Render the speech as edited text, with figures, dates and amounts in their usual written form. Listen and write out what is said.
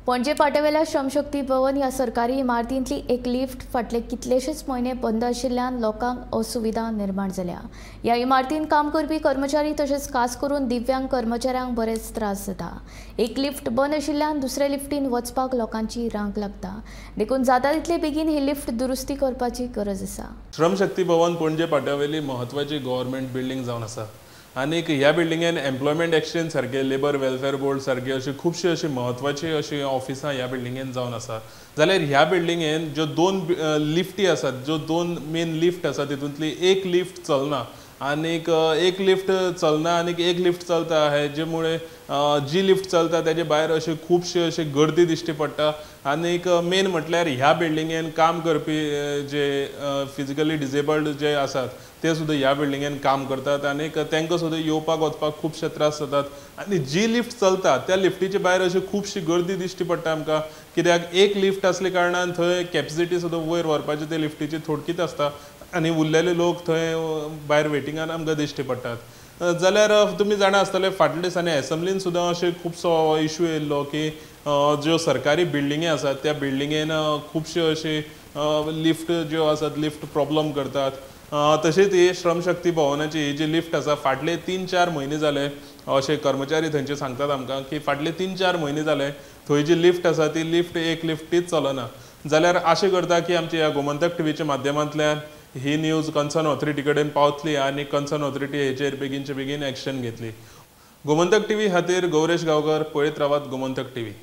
पणजे पाट्यावेल्या श्रमशक्ती भवन ह्या सरकारी इमारतींतली एक लिफ्ट फाटले कितलेशेच म्हयने बंद आशिल्ल्यान लोकांक असुविधा निर्माण जाल्या। ह्या इमारतींत काम करपी कर्मचारी तशेंच खास करून दिव्यांग कर्मचाऱ्यांक बरेच त्रास जाता। एक लिफ्ट बंद आशिल्ल्यान दुसऱ्या लिफ्टीन वचपाक लोकांची रांग लागता। देखून जाता तितले बेगीन ही लिफ्ट दुरुस्ती करपाची गरज आसा। श्रमशक्ती भवन पणजे पाट्यावेली महत्वाची गव्हर्नमेंट बिल्डिंग जावन आसा आनीक ह्या बिल्डिंगेन एम्प्लॉयमेंट एक्सचेंज सारखे लेबर वेलफेअर बोर्ड सारखे अशी खुबशी अशी महत्वाची अशी ऑफिसां ह्या बिल्डिंगेन जावन आसा। जाल्यार ह्या बिल्डिंगेन ज्यो दोन लिफ्टी आसात, ज्यो दोन मेन लिफ्ट आसा तितूंतली एक लिफ्ट चलना आनीक एक लिफ्ट चलना आनीक एक लिफ्ट चलता हेजे मुळे जी लिफ्ट चलता तेजे भायर अशी खुबशी अशी गर्दी दिश्टी पडटा। आनीक मेन म्हटल्यार ह्या बिल्डिंगेन काम करपी जे फिजिकली डिसेबल्ड जे आसात ते सुद्दां ह्या बिल्डिंगेन काम करतात आनीक तांकां सुद्दां येवपाक वचपाक खुबशे त्रास जातात। आनी जी लिफ्ट चलता त्या लिफ्टीचे भायर अशी खुबशी गर्दी दिश्टी पडटा आमकां, कित्याक एक लिफ्ट आसल्या कारणान थंय कॅपेसिटी सुद्दां वयर व्हरपाची ते लिफ्टीची थोडकीच आसता आनी उरलेले लोक थंय भायर वेटिंगान आमकां दिश्टी पडटात। जाल्यार तुमी जाणा आसतले फाटल्या दिसांनी एसेंब्लीन सुद्दां अशें खुबसो इश्यू येयल्लो की ज्यो सरकारी बिल्डिंगे आसात त्या बिल्डिंगेन खुबश्यो अशी लिफ्ट ज्यो आसात लिफ्ट प्रॉब्लम करतात। तशीच ही श्रमशक्ती भवनाची ही जी लिफ्ट आसा फाटले 3-4 म्हयने जाले अशे कर्मचारी थंयचे सांगतात आमकां की फाटले 3-4 म्हयने जाले थंय जी लिफ्ट आसा ती लिफ्ट एक लिफ्टीच चलना। जाल्यार आशा करता की आमच्या ह्या गोमंतक टीव्हीच्या माध्यमांतल्यान ही न्यूज कन्सर्न ऑथॉरिटी कडेन पावतली आनी कन्सर्न ऑथॉरिटी हेचेर बेगीनचे बेगीन एक्शन घेतली। गोमंतक टीव्ही खातीर गौरेश गांवकर, पळयत रावात गोमंतक टीव्ही।